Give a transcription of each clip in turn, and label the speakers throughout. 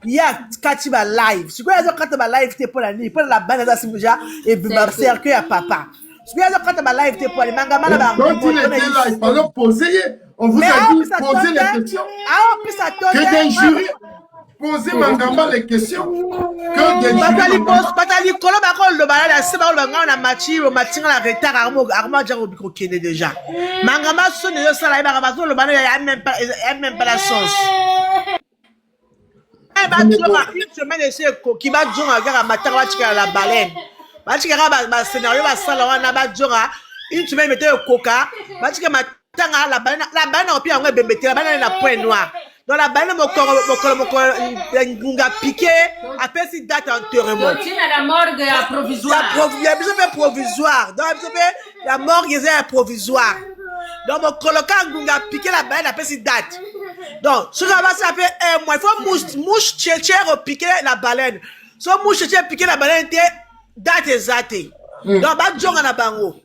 Speaker 1: ya kati ba live sikoyo azo kata ba live te pona ni pona la bana za simuja et ba cercle ya papa sikoyo azo kata ba live te pona mangama na ba
Speaker 2: quand il était là il fallait poser on vous a dit poser les questions que des jurys poser mangamba les questions que des jurys
Speaker 1: batali kolo ba ko lo ba la se ba lo ba na match o matinga la retard armo jango biko kene déjà mangamba so ne yo sala ba ba so lo ba ya même pas la sauce ba jonga une semaine essayer qui va jonga gara matanga ba tika la baleine ba tika ba scénario ba sala wana ba jonga une semaine mettre coca ba tika matanga la baleine au pire on bembete la baleine na point noir dans la baleine ngunga piqué après si date enterrement
Speaker 3: la morgue est provisoire
Speaker 1: il y a besoin de provisoire donc la morgue est provisoire donc mon coloca ngunga piqué la baleine après si date. Donc, ce qu'on va s'appeler un mois, il faut mouche tchétchère piquer la baleine. Si mouche tchétchère piquer la baleine, date exacte. Donc, bah, djonga na bango.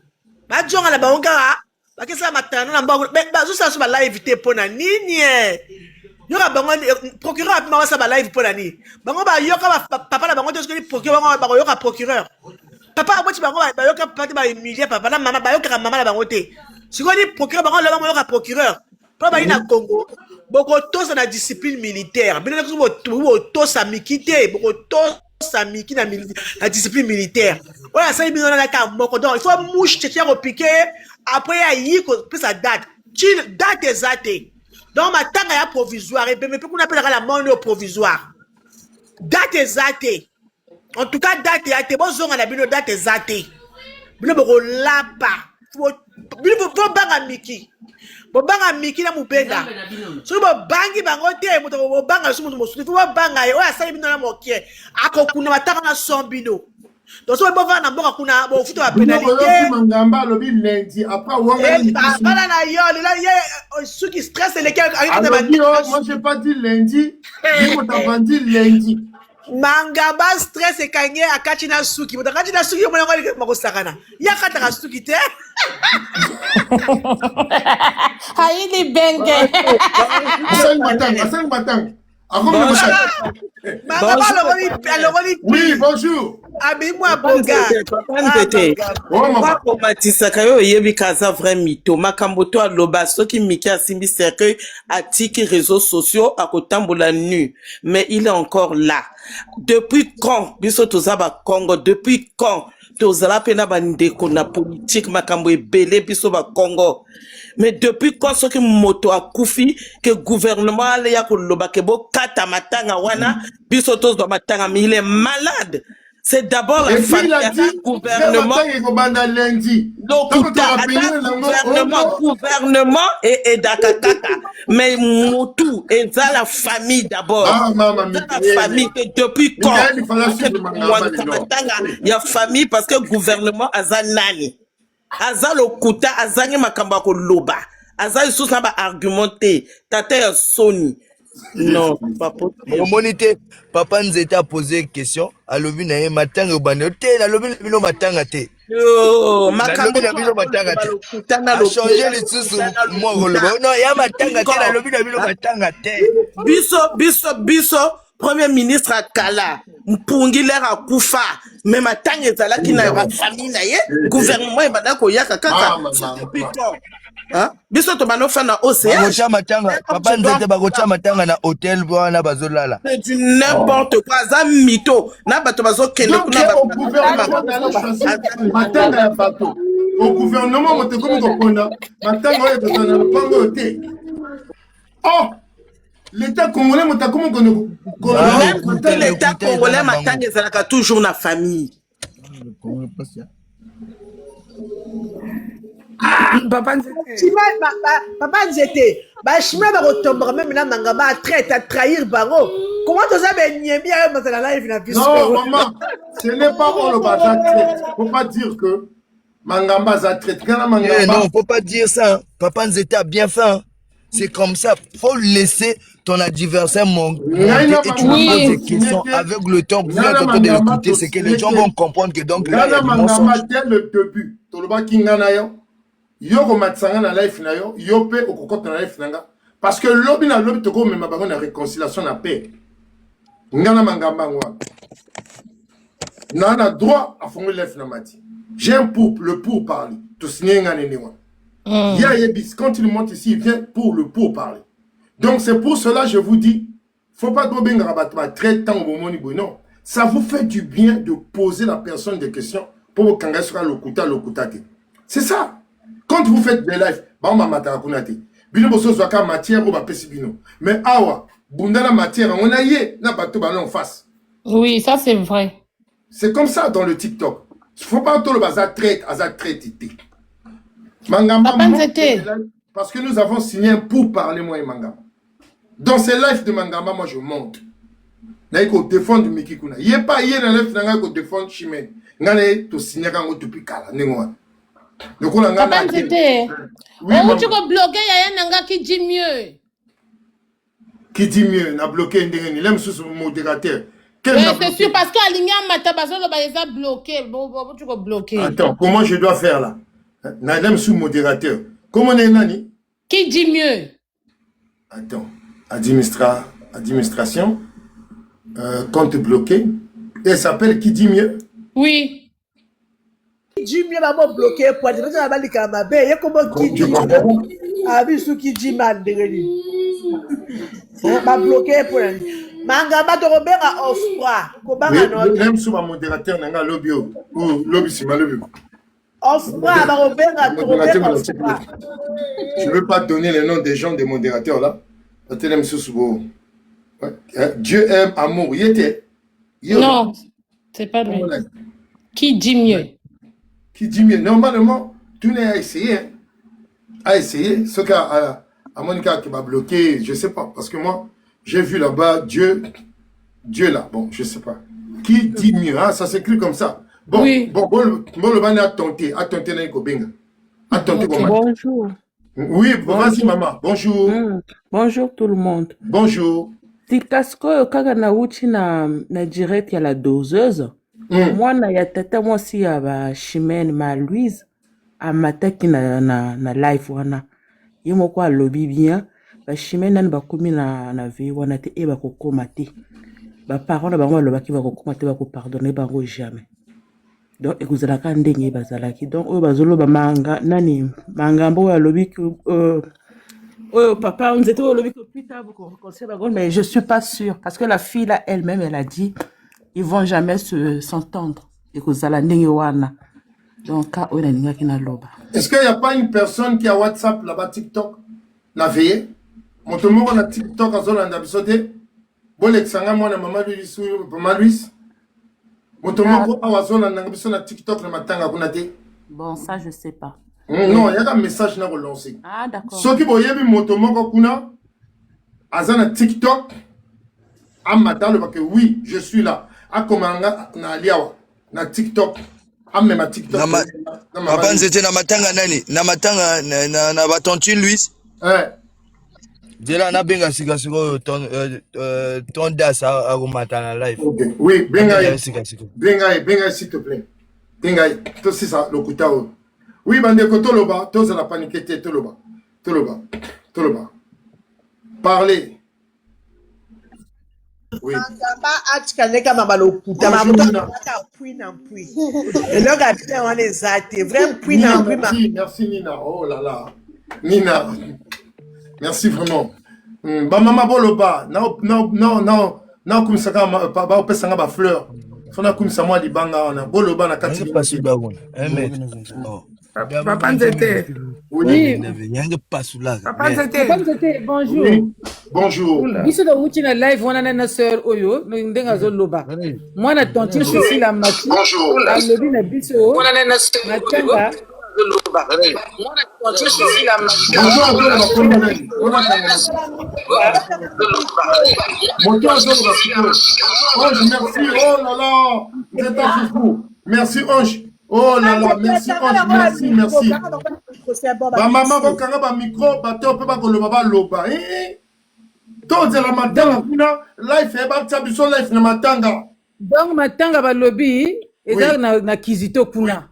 Speaker 1: Bah, djonga na bango, car, bah, qu'est-ce que ça m'attend, na bango, mais, bah, juste ça, ça va live, pour na nini, yoka bango, procureur, a pu ça va live, pour na ni. Bango, bah, yoka, papa, la bango, tu procureur, bango, yoka, procureur. Papa, moi, tu bango, bah, yoka, papa, bah, humilié, papa, la maman, bah, yoka, maman, la bango, te. Si on dit procureur, bango, la bango, yoka, procureur. Pas bah, na Congo. Beaucoup tous la discipline militaire. Bien sûr, tous à mikité. Beaucoup tous à miki la discipline militaire. Voilà, ça il y a un il faut mouche tchétchère au piqué. Après il y a plus sa date. Date exacte. Donc ma tanga ya provisoire. Et bien qu'on appelle la mort provisoire. Date exacte. En tout cas date exacte. Bon zone la bino date exacte. Bino boko lapa. Faut banga miki. Bobanga miki na mupenda so bobangi bango te moto bobanga so moto mosusu fo bobanga ye oya sali bino na mokie akokuna mataka na sombino donc so bova na mboka kuna bo futo ba pénalité
Speaker 2: mangamba lobi lundi après wanga ni
Speaker 1: bala na yo là ye suki stress lequel
Speaker 2: moi j'ai pas dit lundi ni t'as dit lundi
Speaker 1: mangamba stress ekanye akati na suki moto akati na suki mwana ngoli mako sakana ya kata ka suki te
Speaker 3: haili benge
Speaker 2: Asang batang oui bonjour
Speaker 1: abi moi boga
Speaker 4: papa komatisaka yo oyebi kaza vrai mito makambo to aloba soki miki asimbi cercueil atiki réseaux sociaux akotambola nu mais il est encore là depuis quand biso toza ba Congo depuis quand tozala pena bandeko na politique makambo ebele biso ba Congo mais depuis quand soki moto akufi que gouvernement ale ya koloba ke bo kata matanga wana biso tozwa matanga mais il est malade. C'est d'abord la famille, gouvernement, gouvernement et Dakakaka. Mais Moutou, et ça la famille d'abord. La famille, depuis quand? Il y a famille parce que gouvernement a zanani. Aza lokuta, azangi makamba ko loba. Aza isus na ba argumenté. Tate ya Sony. Non, papa.
Speaker 5: Monité, papa nous était à poser une question. À l'objet na ye matanga banote, à l'objet na bino matanga te.
Speaker 4: Yo, makambo
Speaker 5: na bino matanga te. A changer les sous moi relevé. Non, ya matanga te, à l'objet na bino matanga te.
Speaker 4: Biso, premier ministre Akala, mpungi l'air à Koufa, mais matanga ezalaki na ba famille na ye, gouvernement ebanda ko yaka kaka. Hein? Biso to bano fa na océan.
Speaker 5: Bagocha matanga, papa nzete bagocha matanga na hôtel wana bazolala.
Speaker 4: C'est du n'importe quoi, ça mytho. Na bato bazo kende kuna
Speaker 2: matanga ya bato. Au gouvernement moto comme kokonda, matanga oyo tozana na pango te. Oh, l'État congolais moto comme kono.
Speaker 4: L'État congolais matanga ezalaka toujours na famille.
Speaker 1: Papa Nzete, Bachima va retomber même là, Mangama a traité à trahir Baro. Comment tu as fait Niemi à la live?
Speaker 2: Non, maman, ce n'est pas pour le bazar traite. Faut pas dire que Mangamba a traité.
Speaker 5: Non, faut pas dire ça. Papa Nzete a bien fait. C'est comme ça. Faut laisser ton adversaire monter et tu lui poses des questions avec le temps. Vous êtes en train de l'écouter, c'est que les gens vont comprendre que donc là, il y a du mensonge.
Speaker 2: Dès le début, Toloba Kinganayo. Yo matsanga na life na yo yo pe okokota na life nanga parce que lobby na lobby toko mema bango na réconciliation na paix Ngana mangamba ngwa. Nana droit à fond live na mati. J'ai un le pour parler. Tout signer ngane newa. Quand il monte ici, il vient pour le pour parler. Donc c'est pour cela je vous dis, faut pas trop bien rabattre très temps au moment où non. Ça vous fait du bien de poser la personne des questions pour vous kangas sur le kuta. C'est ça. Quand vous faites des lives, bah on m'a matarakunate. Bino boso zwaka matière ou ba pesibino. Mais awa, bunda la matière, on a yé na bateau ballon en face.
Speaker 3: Oui, ça c'est vrai.
Speaker 2: C'est comme ça dans le TikTok. Il faut pas tout le bazar traite, Mangamba, parce que nous avons signé un pour parler moi et Mangamba. Dans ces lives de Mangamba, moi je monte. N'a eu défendre Miki Kuna. Il n'y a pas hier dans live n'a eu défendre Chimène. N'a eu tout signé quand on depuis Kala. Donc on a
Speaker 3: Papa Nzete. Oh, tu vas bloquer y'a un gars qui dit mieux.
Speaker 2: Qui dit mieux? N'a bloqué un il aime sous modérateur.
Speaker 3: C'est sûr parce qu'Aligna Matabazo les a bloqué. Bon, tu vas bloquer.
Speaker 2: Attends, comment je dois faire là? N'a l'aime sous modérateur. Comment on est nani?
Speaker 3: Qui dit mieux?
Speaker 2: Attends, administration, compte bloqué. Et elle s'appelle qui dit mieux?
Speaker 3: Oui.
Speaker 1: Qui dit mieux, maman bloqué pour dire que ça va aller comme ma belle. Il y a comment qui dit mieux? Avis qui dit mal de m'a bloqué pour elle. Mangamba to Robert a offre.
Speaker 2: Même sous ma modérateur, n'a lobby ou lobby si mal lobby.
Speaker 1: Offre, Robert a
Speaker 2: je ne veux pas donner les noms des gens des modérateurs là. Dieu aime amour. Il était.
Speaker 3: Non, c'est pas lui. Qui dit mieux?
Speaker 2: Qui dit mieux? Normalement, tout n'est à essayer. Hein. À essayer. Ce qu'à Monica qui m'a bloqué, je ne sais pas. Parce que moi, j'ai vu là-bas Dieu là. Bon, je ne sais pas. Qui dit mieux? Hein? Ça s'écrit comme ça. Bon,
Speaker 3: oui.
Speaker 2: Bon, le ban a tenté dans les Kobenga.
Speaker 6: Bonjour.
Speaker 2: Oui, vas-y maman. Bonjour.
Speaker 6: Bonjour tout le monde.
Speaker 2: Bonjour.
Speaker 6: Tikasko kaka na uchi na direct ya la doseuse. Mwana ya tata mwasi ya ba Chimène ma Louise amataki na live wana. Yemo kwa lobby bien. Ba Chimène nan ba komi na vie wana te e ba kokoma te. Ba parents na bango lobaki ba kokoma te ba ko pardonner bango jamais. Donc ekuzalaka ndenge bazalaki. Donc oyo bazoloba mangambo ya lobby papa on était au lobby plus tard mais je suis pas sûre parce que la fille là elle-même elle a dit ils vont jamais s'entendre ekuzala ndenge wana. Donc oyo na ninga kina loba.
Speaker 2: Est-ce qu'il y a pas une personne qui a WhatsApp là-bas TikTok na veillé motomoko na TikTok azolanda bisote bolexanga mwana mama Louise motomoko awazolanda biso na TikTok na matanga kuna te.
Speaker 6: Bon ça je sais pas.
Speaker 2: Non, il y a un message na relancer.
Speaker 6: Ah d'accord.
Speaker 2: Ce qui boyebi motomoko kuna azana TikTok amata le que oui, je suis là. Akomanga na aliawa na TikTok. Amme ma TikTok.
Speaker 5: Papa Nzete na matanga nani? Na matanga na batonti Louise. Dela na benga sika siko ton das a matana live.
Speaker 2: Okay. Oui, benga s'il te plaît. Benga tout ça le kutao. Oui, bandeko toloba, tous à la paniquette toloba. Parlez. Oui. Merci Nina. Oh là là. Nina. Merci vraiment. Ba mama boloba. Non comme ça ba opesanga ba fleur. Fona comme ça moi libanga ona boloba na kati
Speaker 5: pas si ba wona.
Speaker 3: Papa Nzete.
Speaker 5: Oui.
Speaker 3: Papa Nzete, bonjour.
Speaker 2: Oui. Bonjour.
Speaker 3: Biso da wuti na live wana na sœur oyo ndenga zo loba. Moi na tonti Cécile la mati.
Speaker 2: Bonjour.
Speaker 3: La lobi na biso. Wana na sœur matanga. Loba. Moi na tonti Cécile la mati.
Speaker 2: Merci. Oh là là. C'est un fou. Merci Ange. Oh là là, merci Ange, merci. Ba maman bokanga ba micro, ba to pe ba koloba ba loba. To de la matanga kuna, life e ba tsabiso life na matanga.
Speaker 3: Donc matanga ba lobi eza na kizito kuna.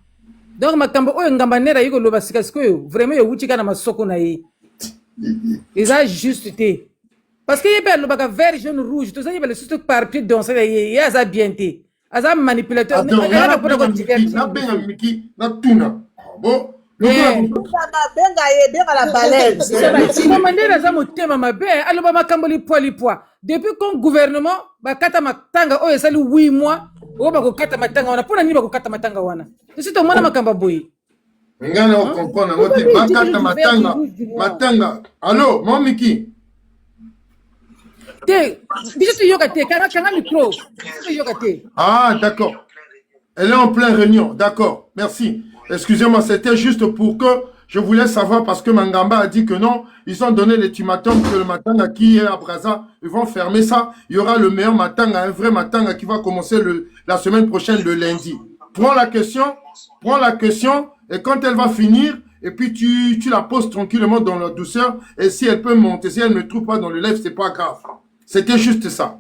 Speaker 3: Donc makambo oyo ngamba nera yiko loba sika sikoyo, vraiment yo wuchika na masoko na yi. Eza juste te. Parce que y a le vert, jaune, rouge, tout ça, il y a le surtout par pied dans ça, il y a ça bien été. Aza manipulateur.
Speaker 2: Attends, Miki, na tuna. Bon.
Speaker 3: Depuis qu'on gouvernement bakata matanga oyo esali 8 mois o bakokata matanga wana pona nini bakokata matanga wana sito mwana makamba boyi
Speaker 2: ngana o comprendre ngote bakata matanga allo mon Miki
Speaker 3: te biso yoka te kanga micro yoka te.
Speaker 2: Ah d'accord, elle est en pleine réunion, d'accord, merci. Excusez-moi, c'était juste pour que je voulais savoir parce que Mangamba a dit que non, ils ont donné l'ultimatum que le matanga qui est à Brazza, ils vont fermer ça. Il y aura le meilleur matanga, un vrai matanga qui va commencer la semaine prochaine, le lundi. Prends la question et quand elle va finir, et puis tu la poses tranquillement dans la douceur et si elle peut monter, si elle ne trouve pas dans le live, c'est pas grave. C'était juste ça.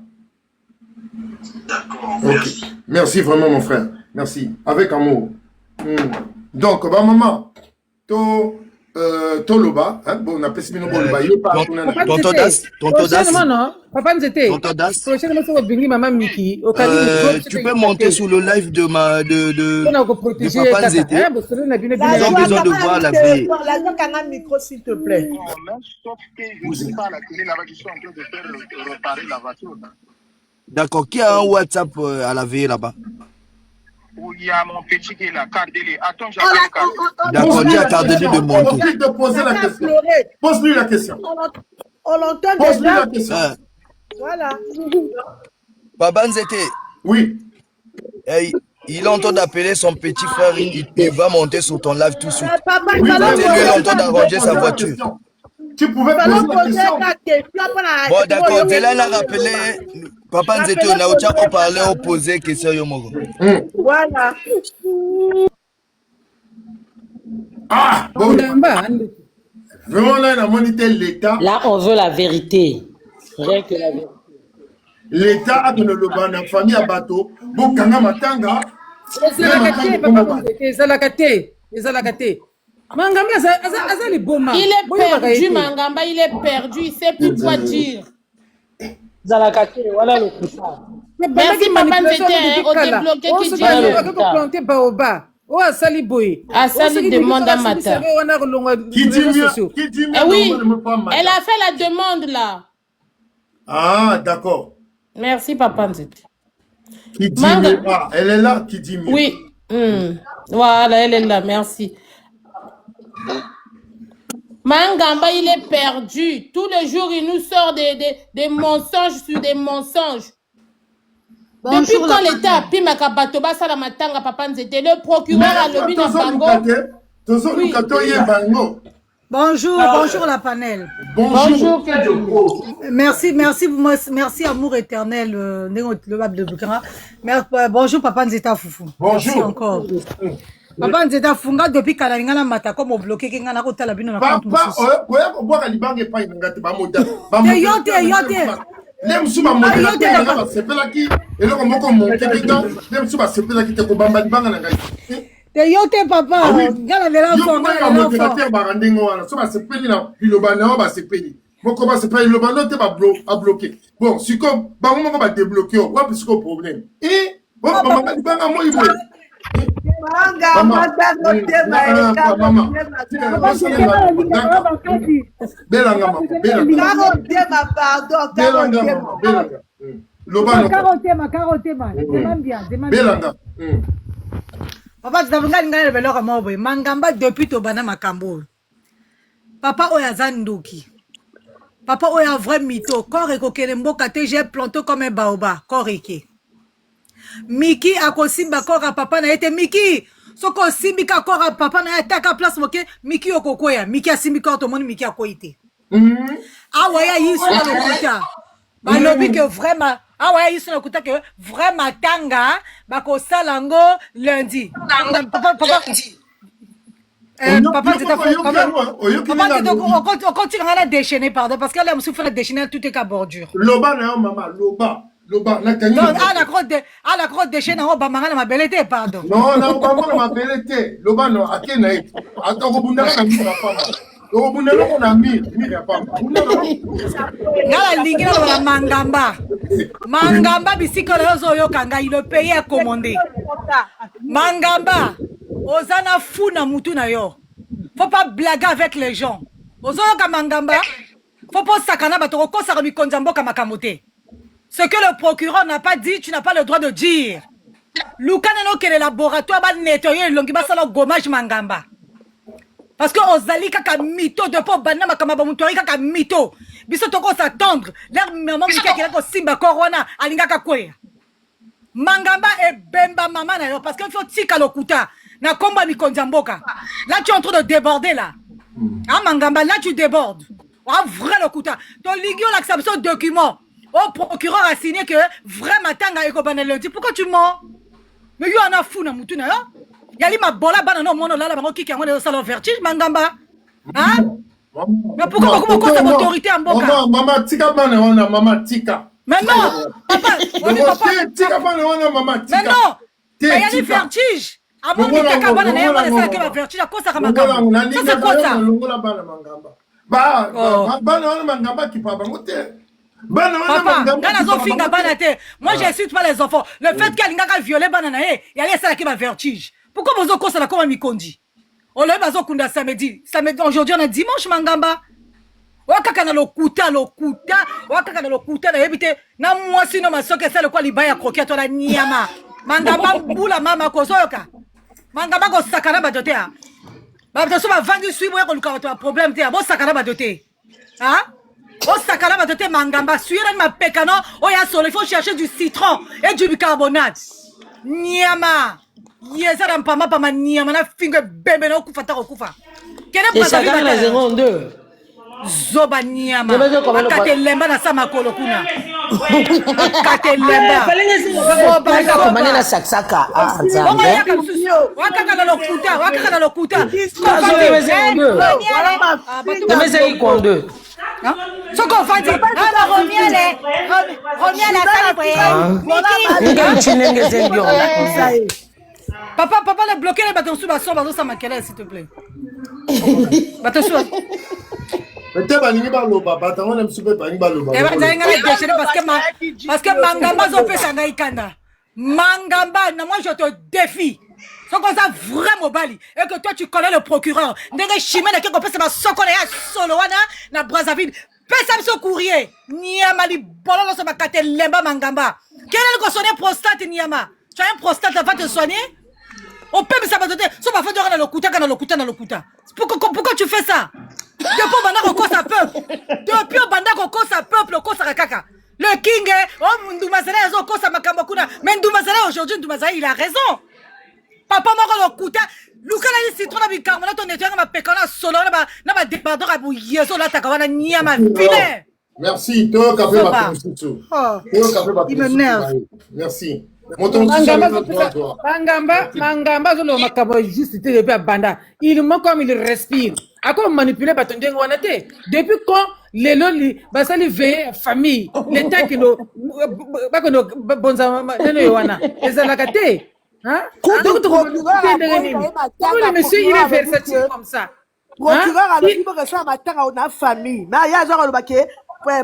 Speaker 7: D'accord,
Speaker 2: okay. Merci vraiment mon frère, merci, avec amour. Donc, bah maman, Toloba, hein, bon, on appelle ça
Speaker 5: Tonton Das. Tu peux monter sur le live de Papa Nzete. Ils ont besoin de voir la vie.
Speaker 1: Un micro, s'il te plaît.
Speaker 5: D'accord, qui a un WhatsApp à la veille là-bas?
Speaker 7: Il y a mon petit qui est là, Cardeli. Attends, j'ai
Speaker 5: d'accord, dis à Cardeli de monter.
Speaker 2: On de poser la question. Pose-lui la question.
Speaker 1: On l'entend déjà.
Speaker 2: Pose-lui la question.
Speaker 1: Voilà.
Speaker 5: Papa Nzete.
Speaker 2: Oui.
Speaker 5: Il entend d'appeler son petit frère, il va monter sur ton live tout de suite.
Speaker 1: Papa,
Speaker 5: il entend d'arranger sa voiture.
Speaker 2: Tu pouvais poser la question.
Speaker 5: Bon, d'accord, Dela l'a rappelé. Papa Nzete, on a aussi parlé, on posait question Yomogo.
Speaker 1: Voilà.
Speaker 2: Ah, bon. Vraiment, là, on a monité l'État.
Speaker 8: Là, on veut la vérité. Rien que la vérité.
Speaker 2: L'État a donné le ban à la famille à bateau. Bon, Kanga Matanga.
Speaker 3: Mangamba,
Speaker 8: il est perdu, Mangamba, il est perdu, il ne sait plus quoi dire.
Speaker 3: Voilà le
Speaker 8: merci, Papa Nzete, on débloqué qui dit
Speaker 3: planter baoba. Oh, Sali Boy.
Speaker 8: Sali demande à Mata.
Speaker 2: Qui dit mieux?
Speaker 8: Eh oui, elle a fait la demande là.
Speaker 2: Ah, d'accord.
Speaker 8: Merci, Papa Nzete.
Speaker 2: Qui dit mieux? Ah, elle est là, qui dit mieux.
Speaker 8: Oui. Voilà, elle est là, merci. Mangamba, il est perdu. Tous les jours, il nous sort des mensonges sur des mensonges. Bonjour, depuis quand l'État a pris Makabatoba Salamatanga, Papa Nzete, le procureur a levé dans Bango.
Speaker 9: Bonjour la panel.
Speaker 8: Bonjour.
Speaker 9: Merci amour éternel. Bonjour Papa Nzeta Foufou.
Speaker 2: Bonjour.
Speaker 9: Merci encore. Papa Nzeta Funga depuis Kalaningana Mata comme au bloqué qui ngana kota la bino na compte.
Speaker 2: Papa, oya libange pa ngate ba moda.
Speaker 9: Yote.
Speaker 2: Lem suba moda ba sepela ki eloko moko monte bita. Lem suba sepela ki te ko bamba libanga na ngai.
Speaker 9: Yote papa, ngana de l'enfant,
Speaker 2: ngana de l'enfant. Ba randingo wana, suba sepeli na liloba na ba sepeli. Moko ba sepeli liloba no te ba bloqué. Bon, si comme ba moko ba débloquer, wa parce que problème. Bon, ba libanga mo ibo.
Speaker 9: Mangamba depuis Tobana Makambo. Papa Oya Ndoki. Papa Oya vrai mytho. Kore kokelembo kate j'ai planté comme un baoba. Koreke. Miki akosimba kora papa na ete Miki. Soko simbika kora papa na ete ka place moke Miki okokoya. Miki asimbika to moni Miki akoite. Awaya yisu na lokuta. Balobi que vraiment awaya yisu na lokuta que vraiment tanga bako salango lundi. Papa on continue à la déchaîner, pardon, parce qu'elle a souffert de déchaîner tout est qu'à bordure.
Speaker 2: Loba na maman, loba.
Speaker 9: Non, la grotte déchaîner en bas, ma belle pardon.
Speaker 2: Non, ma belle loba no, akena. Attends, bunda na mura fama. Oh, vous n'avez pas mis.
Speaker 9: Ngala lingi na la mangamba. Mangamba bisiko lozo yo kanga le pays est commandé. Mangamba, ozana fou na mutu na yo. Faut pas blaguer avec les gens. Ozoyo ka mangamba, faut pas sakana batoko ko sa mi konjambo ka makamote. Ce que le procureur n'a pas dit, tu n'as pas le droit de dire. Lukana no ke le laboratoire ba nettoyer longi ba sala gommage mangamba. Parce que ozali kaka mito de po bana makamaba mutori kaka mito. Biso toko s'attendre. L'air maman mika ki ko simba corona alinga ka kwe. Mangamba et bemba maman na yo parce qu'il faut tika lokuta na komba mikonjamboka. Là tu es en train de déborder là. Ah Mangamba là tu débordes. Ah vrai lokuta. Ton ligio l'acception document. Au procureur a signé que vrai matanga eko banelundi. Pourquoi tu mens? Mais yo ana fou na mutu na yo. Yali ma bola bana no mono la bango kiki ngone salon vertige Mangamba. Hein? Mais pourquoi comment cause autorité en boka?
Speaker 2: Maman tika bana wana maman tika.
Speaker 9: Mais non, papa,
Speaker 2: tika bana wana maman tika.
Speaker 9: Mais non. Mais yali vertige. À mon tika bana na yama na que vertige à cause ça Mangamba. Ça c'est quoi ça?
Speaker 2: Longola bana Mangamba. Ba bana wana Mangamba qui pa bango te.
Speaker 9: Papa, moi j'insulte pas les enfants. Le fait qu'elle n'a violé banana, il y a ça qui m'a vertige. Pourquoi vous avez ça comme Mikondi? On l'a bazo kunda samedi. Aujourd'hui on est dimanche Mangamba. Wakaka na lokuta. Wakaka na lokuta na yebite. Na moi sino masoke ça le quoi libaya croquer toi la nyama. Mangamba bula mama kozoka. Mangamba ko sakana badote ha. Ba to so ba vangi suibo ko luka to problème te. Bo sakana badote. Hein? Oh sakana badote Mangamba suira ma pekano. Oh ya solo il faut chercher du citron et du bicarbonate. Nyama. Yezara mpama pama nyama na finger bebe na kufa ta kufa. Kene
Speaker 10: pas ça la 02.
Speaker 9: Zoba nyama. Akate lemba na sama kolo kuna. Akate lemba.
Speaker 10: Zoba komane na saksaka.
Speaker 9: Wakaka na lokuta.
Speaker 10: Demeza ikondo.
Speaker 9: Soko fati. Reviens la salle. Papa, le bloqué les bâtons sous ma soeur, ça m'a quelle s'il te plaît. Bâtons sous.
Speaker 2: Peut-être balingi baloba, bâtons on aime super balingi baloba.
Speaker 9: Parce que Mangamba zo fait ça naikanda. Mangamba, moi je te défie. C'est comme ça vraiment bali et que toi tu connais le procureur. Ndenge chimene que peut ça sokole ya solowana na Brazzaville. Pesa mso courrier. Niama li bololo so makate lemba Mangamba. Quel est le sonner prostate Niama? Tu as un prostate va te soigner? On peut me saboter. So va faire dans le kuta. Pourquoi tu fais ça? Depuis banda ko ça peuple. Depuis banda ko ça peuple ko ça kaka. Le king oh Ndoumazela zo ko ça makambo kuna. Mais Ndoumazela aujourd'hui Ndoumazela il a raison. Papa moko le kuta. Luka la citron na bicarbonate ton nettoyer ma pekana solo na ba débardeur abu yeso la takawana nyama fine.
Speaker 2: Merci, toi qui as fait ma constitution.
Speaker 9: Il m'énerve.
Speaker 2: Merci.
Speaker 3: Mangamba zolo makabo juste depuis abanda. Il manque comme il respire. À quoi manipuler batonde wanate? Depuis quand les loli basali veille famille, l'état qui no bakono bonza neno yowana. Ezalakate. Hein? Donc le monsieur il est versatile comme ça.
Speaker 1: Procureur a dit que ça matanga on famille. Mais ya zo lo baké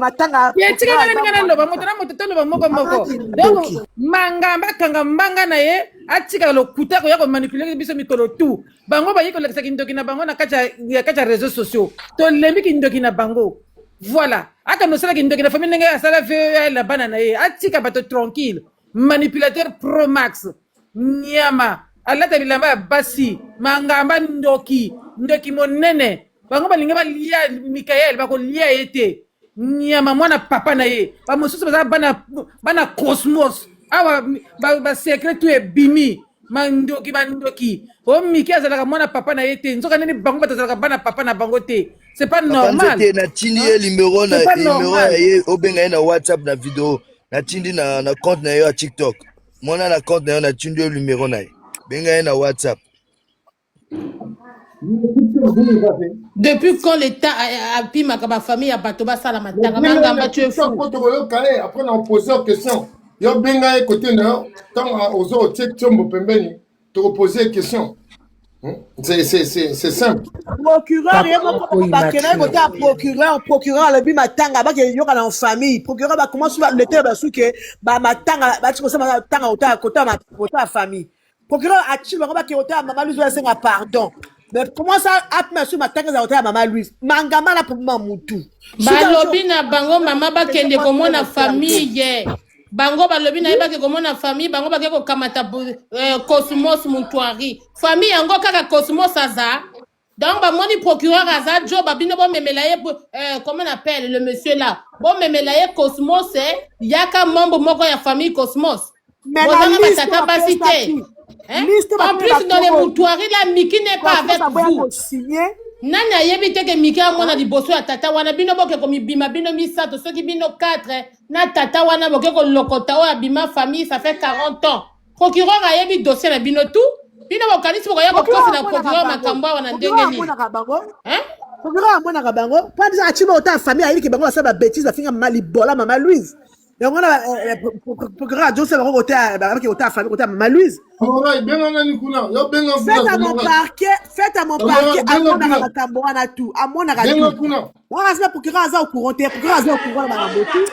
Speaker 1: matanga.
Speaker 3: Donc Mangamba kangambanga na ye atika lokuta ko yako manipuler biso mikolo tout. Bango ba yiko lekisa kindoki na bango na kacha réseaux sociaux. To lembi kindoki na bango. Voilà. Aka no sala kindoki na famille nga sala fe la banana ye atika bato tranquille. Manipulateur pro max. Nyama alata bilamba basi Mangamba ndoki monene bango balinga balia Mikael bako lia ete nyama mwana papa na ye ba mosusu baza bana cosmos awa ba secret tu e bimi mandoki o Mikael zalaka mwana papa na ye te nzoka nini bango batazalaka bana papa na bango te c'est pas normal
Speaker 5: na tindi numéro na ye obenga na WhatsApp na vidéo na tindi na compte na yo à TikTok mona na compte na yo na tindi numéro na ye benga na WhatsApp.
Speaker 8: Depuis quand l'État a pris ma famille à Batoba Salamatanga, Mangamba, tu es fou.
Speaker 2: Après, on a posé une question. Il y a côté quand aux autres, tu as posé une question. C'est simple.
Speaker 1: Procureur, procureur, le but matanga, bah qu'il y aura en famille. Procureur, bah comment souvent le terme parce que bah matanga, bah tu commences à matanga au côté ma famille. Procureur a tu bah qu'il y a maman Louise c'est un pardon. Mais comment ça a monsieur matanga au maman Louise? Mangama la pour mamoutou.
Speaker 8: Bah lobi na bango maman ba kende komo na famille. Bango balobi na yeba ke komo na famille bango ba ke ko kamata Cosmos Muntwari famille yango kaka Cosmos aza donc ba moni procureur aza jo babino bo memela ye comment on appelle le monsieur là bo memela ye Cosmos yaka membre moko ya famille Cosmos bozanga batata basi te en plus dans les Muntwari là Miki n'est pas avec vous nani ayebi te ke Miki amona liboso ya tata wana bino boke ko mibima bino misato soki bino 4 na tata wana boke ko lokota o abima famille ça fait 40 ans procureur ayebi dossier na bino tout bino bokanisi boko ya ko poste na procureur makambo wana ndenge ni
Speaker 1: procureur amona ka bango pas dire achiba ota famille ayebi ke bango ça ba bêtise afinga mali bola maman Louise yango na procureur Joseph bango côté ba ke ota famille côté maman Louise faites à mon parquet amona makambo wana tout amona ka tout wana c'est procureur aza au courant na makambo tout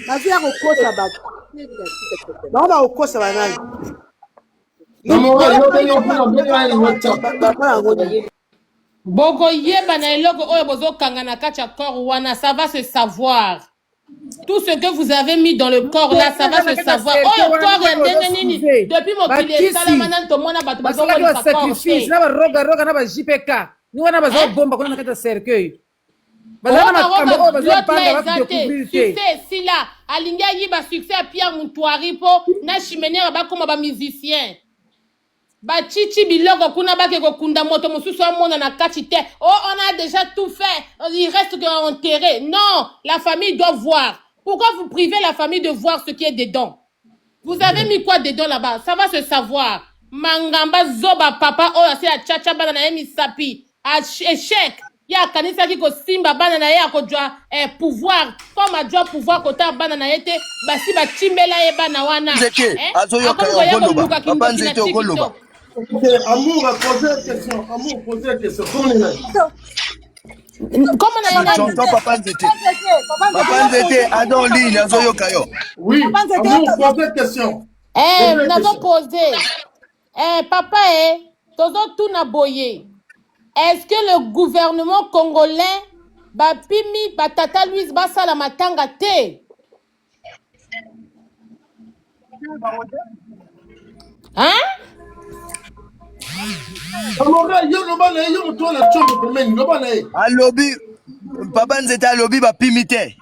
Speaker 1: na via ko kosa ba non ba ko kosa ba nani
Speaker 8: Bogo yeba na eloko oyo bozokanga na kati ya corps wana ça va se savoir. Tout ce que vous avez mis dans le corps là, ça va se savoir. Oh, le corps est nini. Depuis mon pilier, salamana to mona bato bazo ko sacrifice.
Speaker 3: Na ba roga na ba JPK. Ni wana bazo bomba kuna na kati ya cercueil.
Speaker 8: Succès si là, alinga yiba succès à Pierre Muntwari po na chimenera ba koma ba musicien. Ba chichi biloko kuna ba ke kokunda moto mususu amona na kati te. Oh, on a déjà tout fait. Il reste qu'à enterrer. Non, la famille doit voir. Pourquoi vous privez la famille de voir ce qui est dedans? Vous avez mis quoi dedans là-bas? Ça va se savoir. Mangamba zoba papa oh c'est a chacha bana na emi sapi. A échec. Ya kanisa ki ko simba bana na ye akodwa pouvoir comme adwa pouvoir kota bana na yete basi ba chimbela ye bana wana
Speaker 5: azoyo papa nzete okoloba
Speaker 2: amour a posé une question amour posé une question
Speaker 8: comment on a
Speaker 5: j'entends papa nzete adon ligne azoyo kayo
Speaker 2: oui amour posé une question
Speaker 8: nous avons posé papa tozo tuna boye. Est-ce que le gouvernement congolais va pimi batata Louise basa la matanga te? Hein?
Speaker 5: Alobi papa nzete alobi ba pimi te.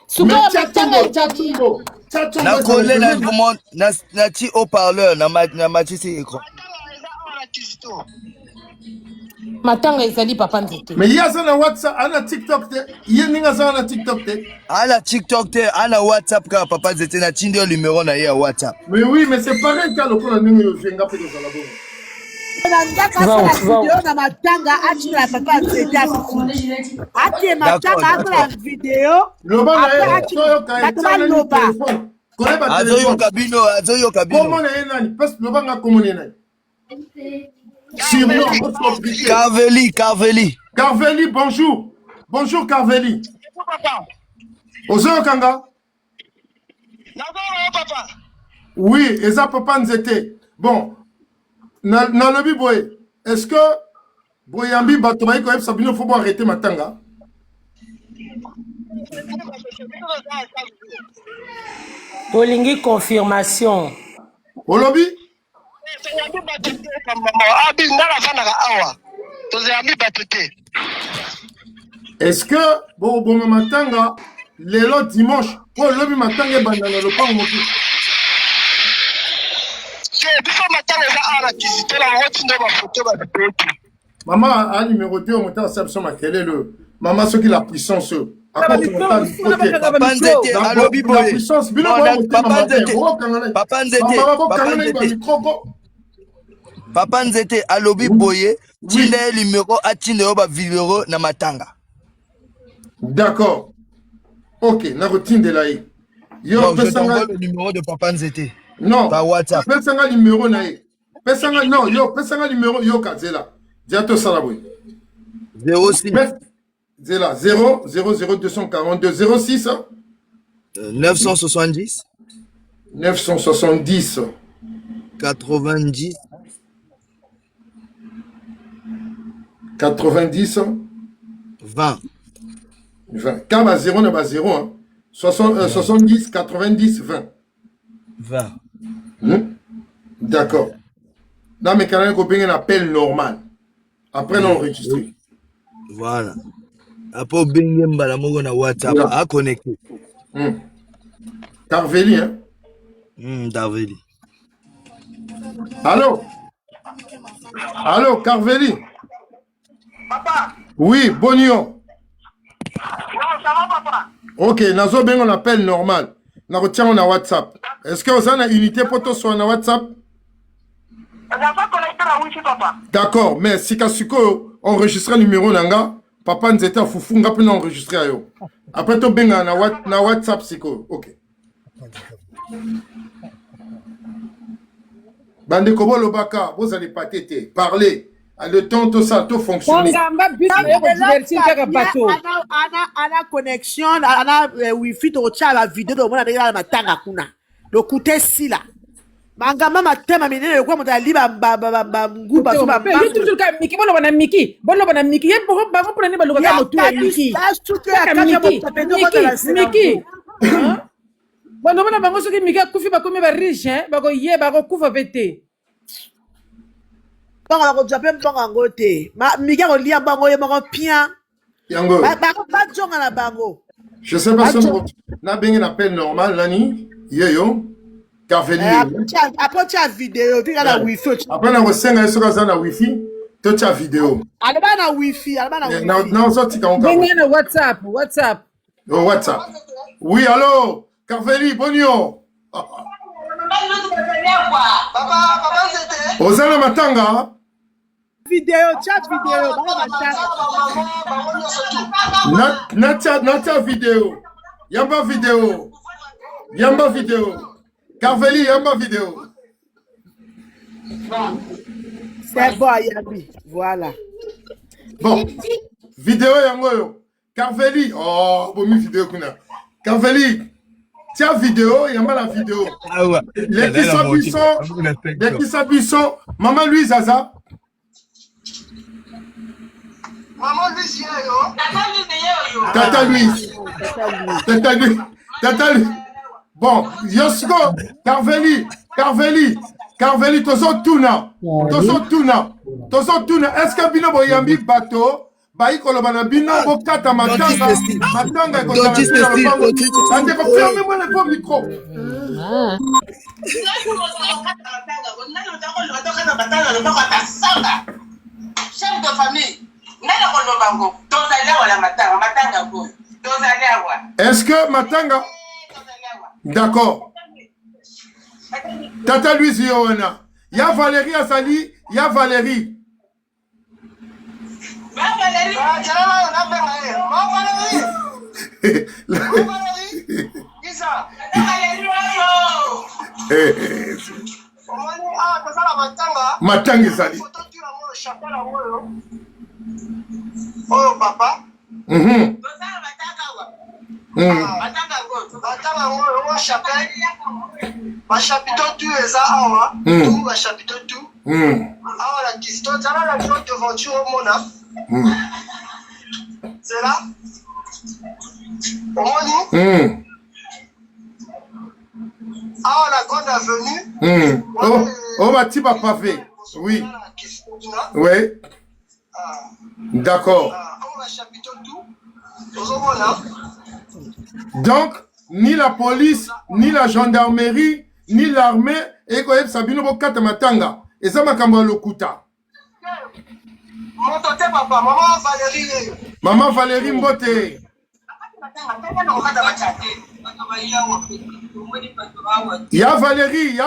Speaker 8: Suka matanga ejaki.
Speaker 5: Na kole na ti haut-parleur na matisi écran.
Speaker 8: Matanga ezali papa nzete.
Speaker 2: Mais il y a ça na WhatsApp, ana TikTok te. Il y a ça na TikTok te.
Speaker 5: Ana TikTok te, ana WhatsApp ka papa nzete na tindi o numéro na ye ya WhatsApp.
Speaker 2: Mais oui, mais c'est pareil quand le pona ningo yo jenga pe za la bongo.
Speaker 1: Na matanga achira papa nzete ati matanga la vidéo.
Speaker 2: Loba na yo ka
Speaker 1: loba.
Speaker 5: Azoyo kabino.
Speaker 2: Comment na ye nani? Parce que loba nga comment na ye. Carveli, bonjour. Bonjour, Carveli. Ozo Kanga. Oui, et ça papa nzete. Bon, na lobi boy. Est-ce que boyambi batobayi ko sabino faut arrêter matanga?
Speaker 10: Olingi confirmation.
Speaker 2: Olobi? Est-ce que bon matanga lelo dimanche pour lobi matanga bandana le pas moto maman a numéroté au montant ça ma quel est le maman ce qui la puissance
Speaker 5: papa nzete alobi boye papa nzete alobi boye tinde numéro atinde yo ba vidéo na matanga.
Speaker 2: D'accord. OK, na routine de la
Speaker 5: yo je t'envoie le numéro de papa nzete.
Speaker 2: Non.
Speaker 5: Par WhatsApp.
Speaker 2: Fais ça numéro na Pesanga, non, yo, pesanga numéro, yo, Kazela. Diato Salaboué.
Speaker 5: 06.
Speaker 2: Zela, 0, 0, 0, 242, 06.
Speaker 5: 970.
Speaker 2: 970.
Speaker 5: 90.
Speaker 2: 90.
Speaker 5: 20.
Speaker 2: 20. Quand va 0, n'est pas 0. Hein. 70, 90, 20.
Speaker 5: 20.
Speaker 2: D'accord. Dans mes canaux, il y a un appel normal. Après, on enregistre.
Speaker 5: Voilà. Après, on a WhatsApp à connecter.
Speaker 2: Carveli, hein?
Speaker 5: Carveli.
Speaker 2: Allô? Allô, Carveli?
Speaker 7: Papa.
Speaker 2: Oui, Bonio.
Speaker 7: Non, ça va, papa.
Speaker 2: Ok, nazo ben on appelle normal. Na retient on a WhatsApp. Est-ce que vous avez une unité pour toi sur un WhatsApp?
Speaker 7: On n'a pas connecté la Wi-Fi, papa.
Speaker 2: D'accord, mais si Kasuko enregistre le numéro nanga, papa nous était foufu nga peut enregistrer ayo. Après to benga na WhatsApp siko. OK. Bande kobo lobaka, vous allez pas téter, parler. Le temps tout ça tout fonctionne.
Speaker 1: Ana connexion, ana wifi to cha la vidéo do mona la matanga kuna. Le côté si là. Mangama matema minene kwa mutali ba nguba so ba.
Speaker 3: Yo toujours ka miki bolo bana miki. Bolo bana miki. Ye bo ba ko prendre ba lo ka motu miki. Miki. Bolo bana bango soki miki akufi ba komi ba riche hein, ba ko ye ba ko kufa pete.
Speaker 1: Bango ko jape mbanga ngote. Ma miki ko lia bango ye mako pia.
Speaker 2: Yango.
Speaker 1: Ba ko jonga na bango.
Speaker 2: Je sais pas si na bengi na appel normal nani yeyo.
Speaker 1: Après tu as vidéo, tu as la wifi.
Speaker 2: Après na resenga eso kaza na wifi, tu as vidéo.
Speaker 1: Alba na wifi, alba na wifi.
Speaker 2: Na sorti ka on ka.
Speaker 3: Na WhatsApp, WhatsApp.
Speaker 2: Oh WhatsApp. Oui, allô, Carveli, Bonio.
Speaker 7: Papa, c'était.
Speaker 2: Ozana matanga.
Speaker 1: Vidéo, chat vidéo,
Speaker 2: Nata vidéo. Yamba vidéo. Yamba vidéo. Carveli, yamba vidéo.
Speaker 1: C'est bon, Yabi. Voilà.
Speaker 2: Bon. Vidéo yango. Carveli. Oh, bon vidéo kuna. Carveli. Tiens vidéo, yamba la vidéo.
Speaker 5: Ah ouais.
Speaker 2: Les qui s'habillent. Maman Louise Zaza.
Speaker 7: Maman Louise, yo.
Speaker 2: Tata Louise. Tata Louise. Tata Louise. Bon, Yosko, Carveli, tozo tuna. Est-ce que bino boyambi bateau, bayi kolobana bino bokata matanga ko fermez-moi le micro.
Speaker 4: Chef de famille,
Speaker 2: est-ce que matanga? D'accord. Tata Louise Yoana. Il y a Valérie Azali, il y a Valérie. Matanga Azali.
Speaker 7: Oh papa. Chapiteau tout et ça, tout va chapiteau tout. La distance, la devanture au monde. C'est là. La grande avenue.
Speaker 2: Oh, ma petite pavé. Oui. Oui. D'accord. Donc, ni la police, ni la gendarmerie, ni l'armée, et quand Sabino Bokata Matanga, et ça m'a cambré le kuta.
Speaker 7: Mon tonton papa, maman Valérie.
Speaker 2: Maman Valérie Mbote. Ya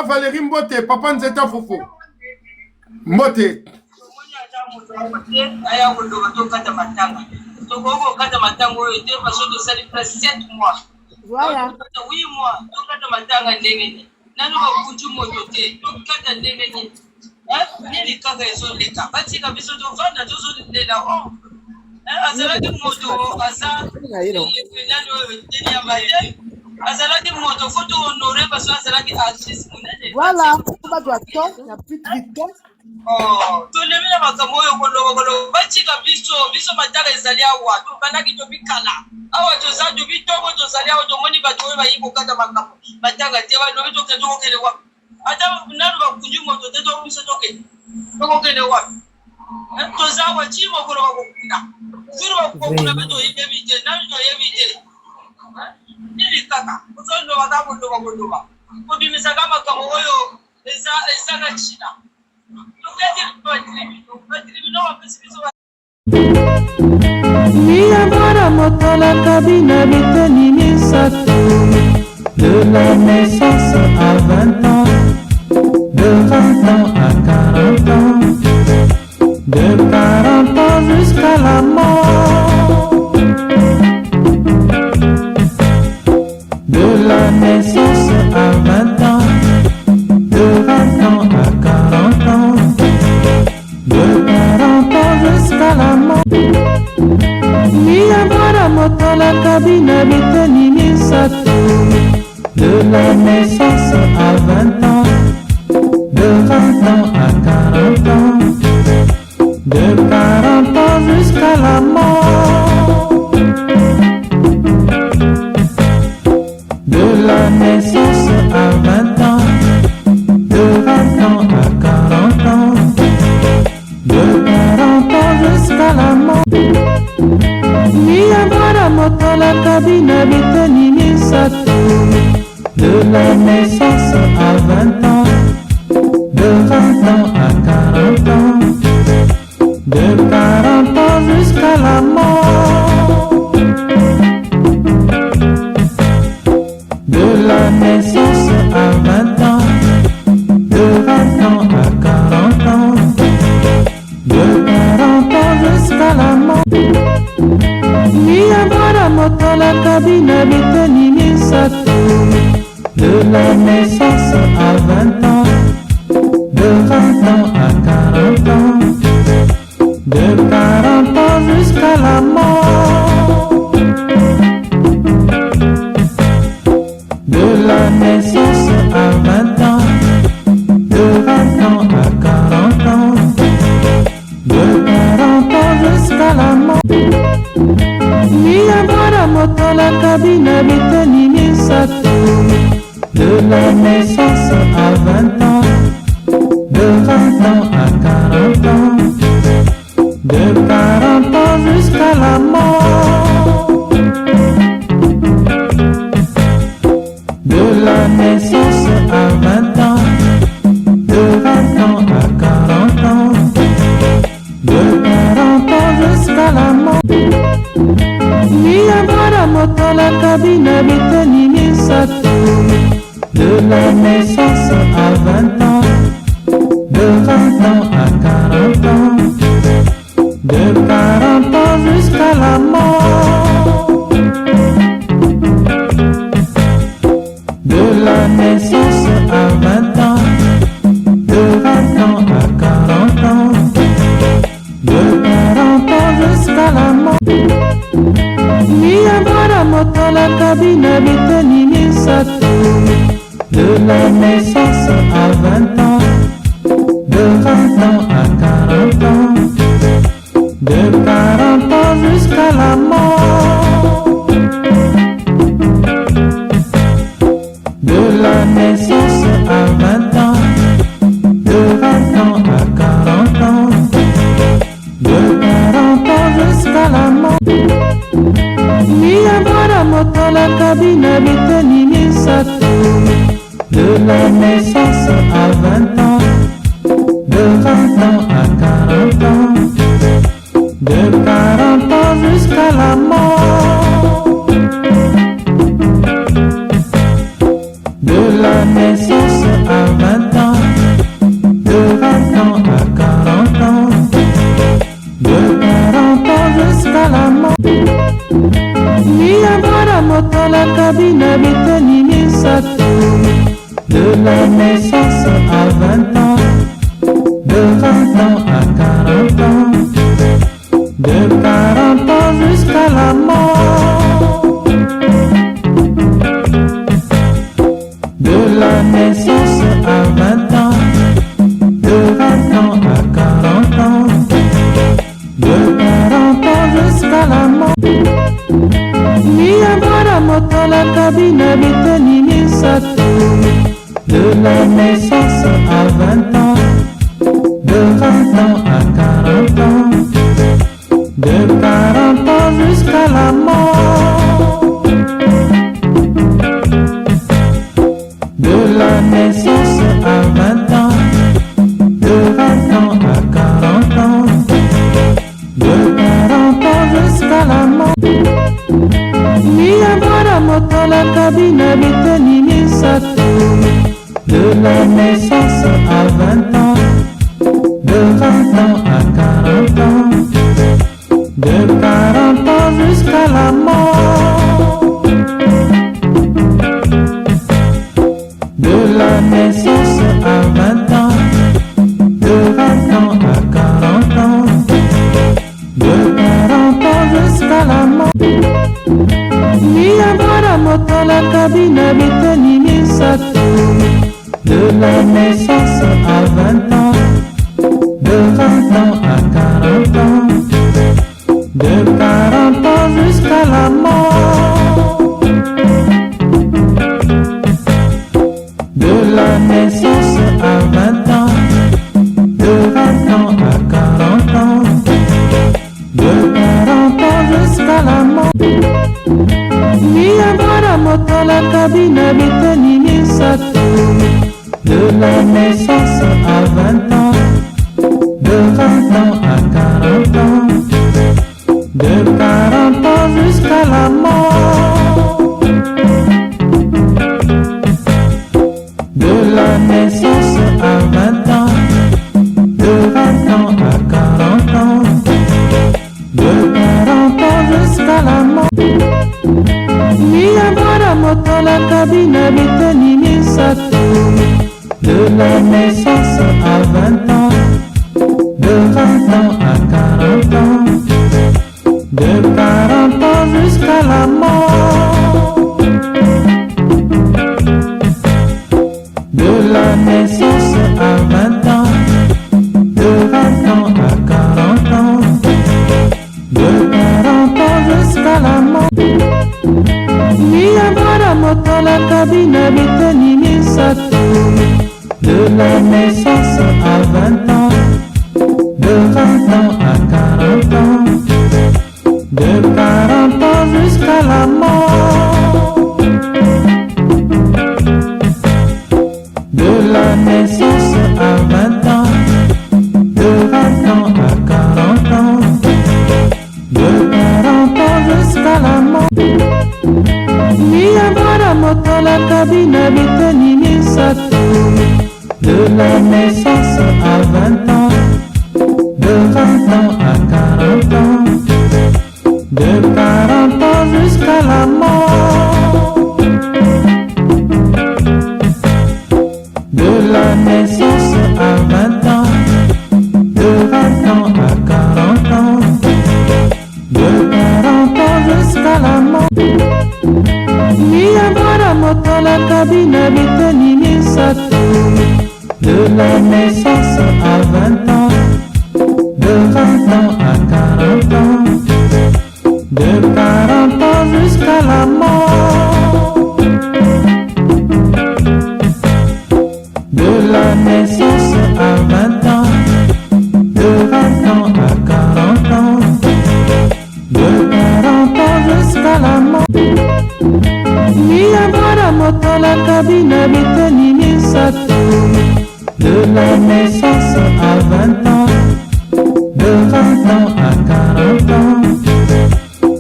Speaker 2: Valérie Mbote, papa Nzeta Fofo. Mbote.
Speaker 1: Voilà.
Speaker 11: nini kaka ezoleka batika biso tovanda tozolela azalaki moto aza nani oyo teni ya maye azalaki moto fo tohonore parce azalaki artiste monene
Speaker 1: voilà bato ya to ya plus de
Speaker 11: tolemi na makambo oyo koloba batika biso matala ezali awa tobandaki tobikala awa toza tobitongo tozali awa tomoni bato oyo bayi kokata makambo matanga te balobi tokende wapi ata nanu bakunji moto te tobiso tokende wapi toza awa ti mokolo bakokuna zuru bakokuna mpe toyebi te nani toyebi te nini kaka ozoloba koloba kobimisaka makambo oyo eza na china
Speaker 12: Miyamara motola kabina biteni misato. De la naissance à 20 ans, de 20 ans à 40 ans, de 40 ans jusqu'à la mort. De la naissance à 20 ans, de 20 ans à 40 ans, de 40 ans jusqu'à la mort. Miyamara motola kabina biteni misato. De la naissance à 20 ans, de 20 ans à 40 ans, de 40 ans jusqu'à la mort. De la naissance à 20 ans, de 20 ans à 40 ans, de 40 ans jusqu'à la mort. Miyamara motola kabina biteni misato. De la naissance à 20 ans, de 20 ans à 40 ans, de 40 ans jusqu'à la mort. De la naissance à 20 ans, de 20 ans à 40 ans, de 40 ans jusqu'à la mort. Miyamara motola kabina biteni misato. De la naissance à 20 ans, de 20 ans à 40 ans, de 40 ans jusqu'à la mort. De la naissance à 20 ans, de 20 ans à 40 ans, de 40 ans jusqu'à la mort. Miyamara motola kabina biteni misato. De la naissance à 20 ans, de 20 ans à 40 ans, de 40 ans jusqu'à la mort. De la naissance à 20 ans, de 20 ans à 40 ans, de 40 ans jusqu'à la mort. Miyamara motola kabina biteni misato. De la naissance à 20 ans, de 20 ans à 40 ans, de 40 ans jusqu'à la mort. De la naissance à 20 ans, de 20 ans à 40 ans, de 40 ans jusqu'à la mort. Miyamara motola kabina biteni misato. De la naissance à 20 ans, de 20 ans à 40 ans, de 40 ans jusqu'à la mort. De la naissance à 20 ans, de 20 ans à 40 ans, de 40 ans jusqu'à la mort. Miyamara motola kabina biteni misato. De la naissance à 20 ans, de 20 ans à 40 ans, de 40 ans jusqu'à la mort. De la naissance à 20 ans, de 20 ans à 40 ans, de 40 ans jusqu'à la mort. Miyamara motola kabina biteni misato. De la naissance à 20 ans, cabine biteni misato. De la naissance à 20 ans, de 20 ans à 40 ans, de 40 ans jusqu'à la mort. De la naissance à 20 ans, de 20 ans à 40 ans, de 40 ans jusqu'à la mort. Mia bara moto la cabine biteni misato. De la naissance à 20 ans, de 20 ans à 40 ans, de 40 ans jusqu'à la mort. De la naissance à 20 ans, de 20 ans à 40 ans, de 40 ans jusqu'à la mort. Mia bara moto la cabine biteni misato. De la naissance à 20 ans, de 20 ans à 40 ans, de 40 ans jusqu'à la mort. De la naissance à 20 ans, de 20 ans à 40 ans, de 40 ans jusqu'à la mort. Mia bara moto la cabine biteni misato. De la naissance à 20 ans, de 20 ans à 40 ans, de 40 ans jusqu'à la mort. De la naissance à 20 ans, de 20 ans à 40 ans, de 40 ans jusqu'à la mort. Mia bara moto la cabine biteni misato. De la naissance à 20 ans, de 20 ans à 40 ans, de 40 ans jusqu'à la mort. De la naissance à 20 ans, de 20 ans à 40 ans, de 40 ans jusqu'à la mort. Mia bara moto la cabine biteni misato. De la naissance à 20 ans, de 20 ans à 40 ans, de 40 ans jusqu'à la mort. De la naissance à 20 ans, de 20 ans à 40 ans, de 40 ans jusqu'à la mort. Mia bara moto la cabine biteni misato. De la naissance à 20 ans, de 20 ans à 40 ans, de 40 ans jusqu'à la mort. De la naissance à 20 ans, de 20 ans à 40 ans, de 40 ans jusqu'à la mort. Mia bara moto la cabine biteni misato. De la naissance à 20 ans, de 20 ans à 40 ans, de 40 ans jusqu'à la mort. De la naissance à 20 ans, de 20 ans à 40 ans, de 40 ans jusqu'à la mort. Mia bara moto la cabine biteni misato. De la naissance à 20 ans, de 20 ans à 40 ans,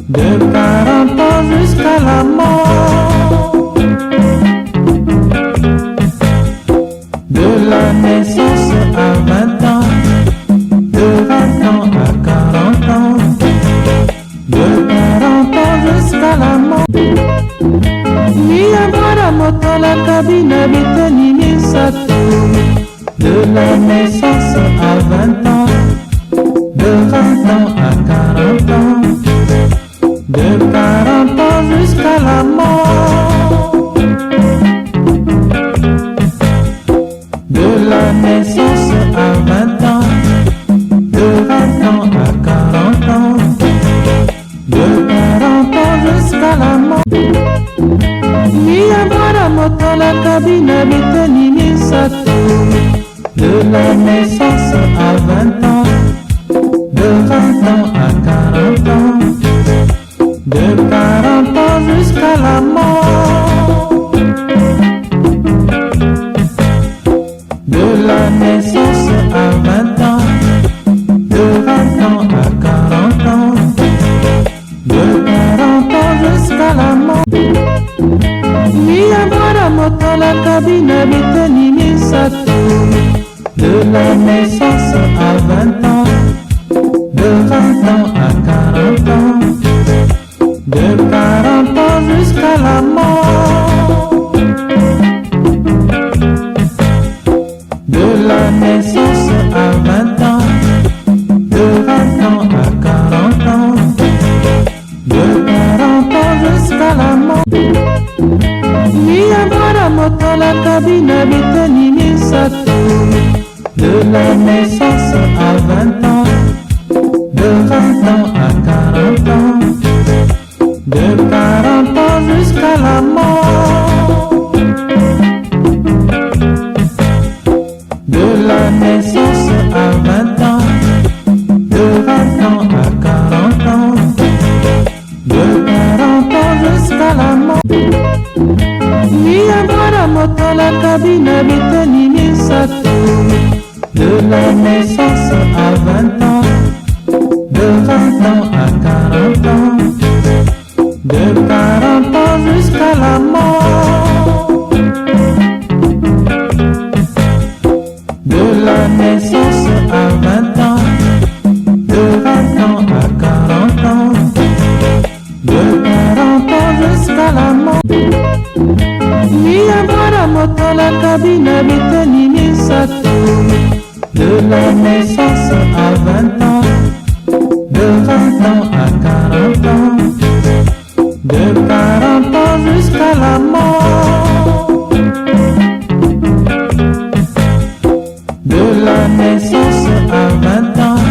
Speaker 12: de 40 ans jusqu'à la mort. De la naissance à 20 ans, de 20 ans à 40 ans, de 40 ans jusqu'à la mort. Mia bara moto la cabine biteni misato. De la naissance à 20 ans, de 20 ans à 40 ans, de 40 ans jusqu'à la mort. De la naissance à 20 ans, de 20 ans à 40 ans, de 40 ans jusqu'à la mort. biteni misato. De la naissance à 20 ans, de 20 ans à 40 ans, de 40 ans jusqu'à la mort. De la naissance à 20 ans, de 20 ans à 40 ans, de 40 ans jusqu'à la mort. Miyamara moto la cabine biteni misato. De la naissance à 20 ans, de 20 ans à 40 ans, de 40 ans jusqu'à la mort. De la naissance à 20 ans, de 20 ans à 40 ans, de 40 ans jusqu'à la mort. Miyamara moto la cabine biteni misato. De la naissance à 20 ans, de 20 ans à 40 ans, de 40 ans jusqu'à la mort. De la naissance à 20 ans, de 20 ans à 40 ans, de 40 ans jusqu'à la mort. Miyamara moto la cabine biteni misato. De la naissance à 20 ans, de 20 ans à 40 ans, de 40 ans jusqu'à la mort. De la naissance à 20 ans, de 20 ans à 40 ans, de 40 ans jusqu'à la mort. Miyamara moto la cabine biteni misato. De la naissance à 20 ans, de 20 ans à 40 ans, de 40 ans jusqu'à la mort. De la naissance à 20 ans,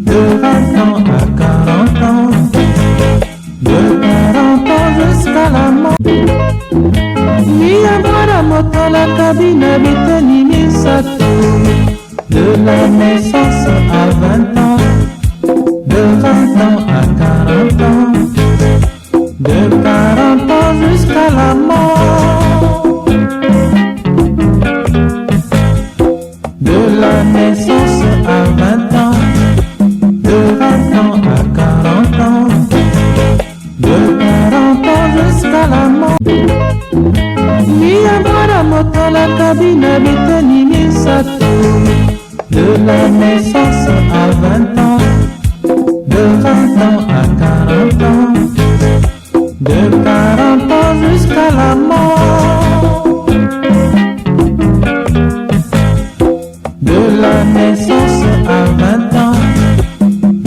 Speaker 12: de 20 ans à 40 ans, de 40 ans jusqu'à la mort. Miyamara moto la cabine biteni misato. De la naissance à 20 ans, de 20 ans à 40 ans, de 40 ans jusqu'à la mort. De la naissance à 20 ans, de 20 ans à 40 ans, de 40 ans jusqu'à la mort. Miyamara moto la cabine biteni misato. De la naissance à 20 ans, de 20 ans à 40 ans, de 40 ans jusqu'à la mort. De la naissance à 20 ans,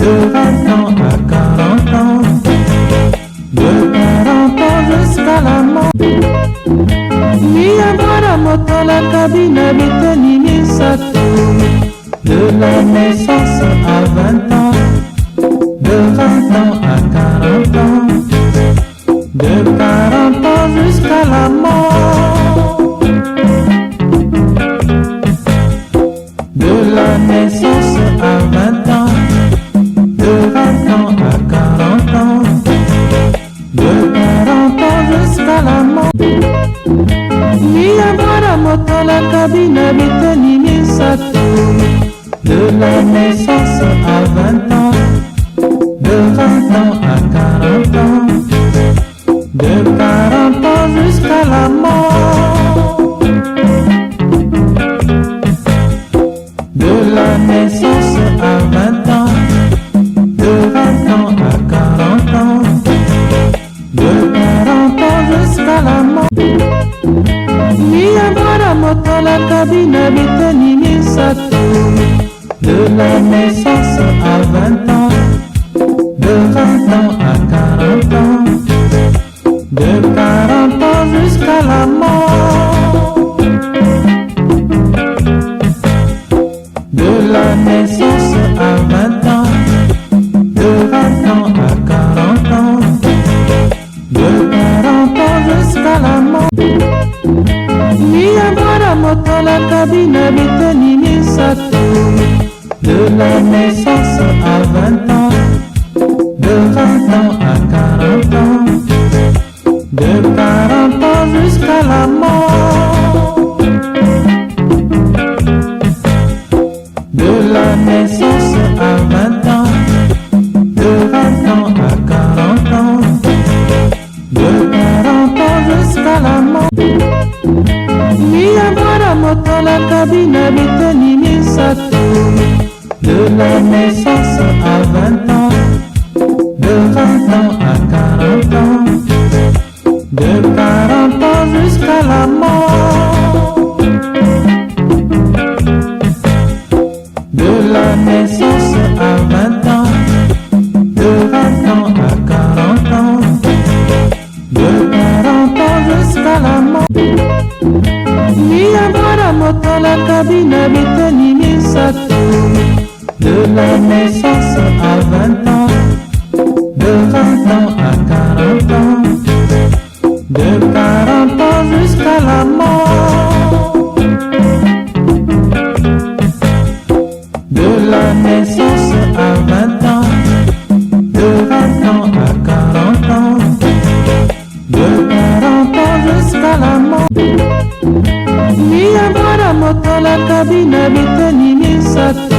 Speaker 12: de 20 ans à 40 ans, de 40 ans jusqu'à la mort. Miyamara moto la cabine biteni misato. De la naissance à 20 ans, de 20 ans à 40 ans, de 40 ans jusqu'à la mort. De la naissance à 20 ans, de 20 ans à 40 ans, de 40 ans jusqu'à la mort. Miyamara moto la cabine biteni misato. De la naissance à 20 ans, de 20 ans à 40 ans, de 40 ans jusqu'à la mort. De la naissance à 20 ans, de 20 ans à 40 ans, de 40 ans jusqu'à la mort. Miyamara moto la cabine biteni misato. De la naissance à 20 ans, de 20 ans à 40 ans, de 40 ans jusqu'à la mort. De la naissance à 20 ans, de 20 ans à 40 ans, de 40 ans jusqu'à la mort. la cabine biteni misato. De la naissance à 20 ans, de 20 ans à 40 ans, de 40 ans jusqu'à la mort. De la naissance à 20 ans, de 20 ans à 40 ans, de 40 ans jusqu'à la mort. Mia mara moto la cabine biteni misato. De la naissance à 20 ans, de 20 ans à 40 ans, de 40 ans jusqu'à la mort. De la naissance à 20 ans, de 20 ans à 40 ans, de 40 ans jusqu'à la mort. Mia mara moto la cabine biteni misato. De la naissance à 20 ans, de 20 ans à 40 ans, de 40 ans jusqu'à la mort. De la naissance à 20 ans, de 20 ans à 40 ans, de 40 ans jusqu'à la mort. Mia mara moto la cabine biteni misato.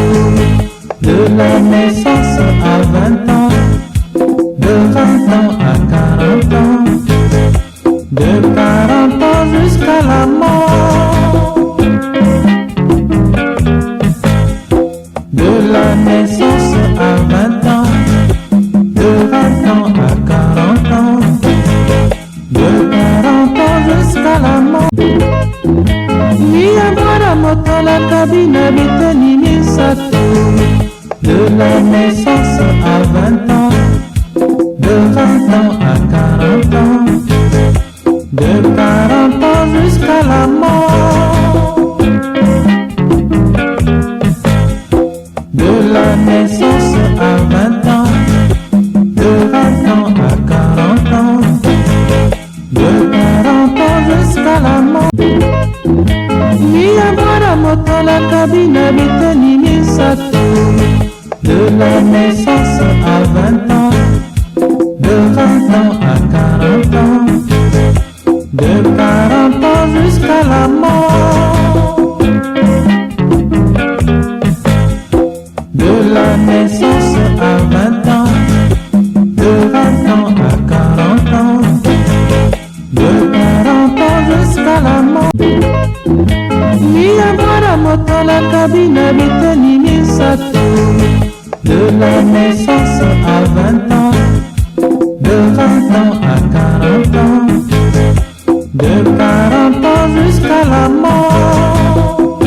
Speaker 12: De la naissance à 20 ans, de 20 ans à 40 ans, de 40 ans jusqu'à la mort. De la naissance à 20 ans, de 20 ans à 40 ans, de 40 ans jusqu'à la mort. Mia mara moto la cabine biteni misato. De la naissance à 20 ans, de 20 ans à 40 ans, de 40 ans jusqu'à la mort. De la naissance à 20 ans, de 20 ans à 40 ans, de 40 ans jusqu'à la mort. Mia mara moto la cabine biteni misato. De la naissance à 20 ans, de 20 ans à 40 ans, de 40 ans jusqu'à la mort. De la naissance à 20 ans, de 20 ans à 40 ans, de 40 ans jusqu'à la mort. Mia mara moto la cabine biteni misato. De la naissance à 20 ans, de 20 ans à 40 ans, de 40 ans jusqu'à la mort.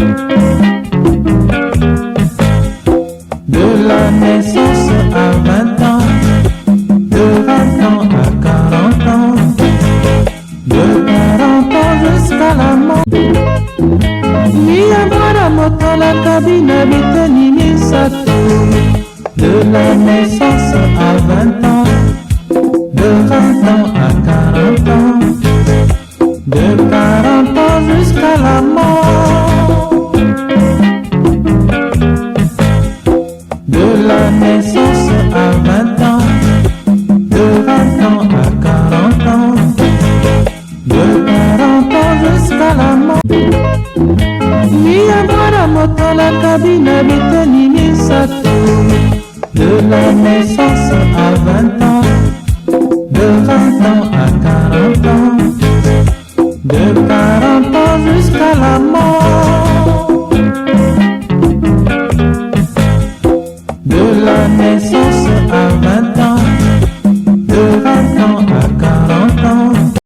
Speaker 12: De la naissance à 20 ans, de 20 ans à 40 ans, de 40 ans jusqu'à la mort. Mia mara moto la cabine biteni misato. De la naissance à 20 ans, de 20 ans à 40 ans, de 40 ans jusqu'à la mort. De la naissance à 20 ans, de 20 ans à 40 ans, de 40 ans jusqu'à la mort. Mia mara moto la cabine biteni misato.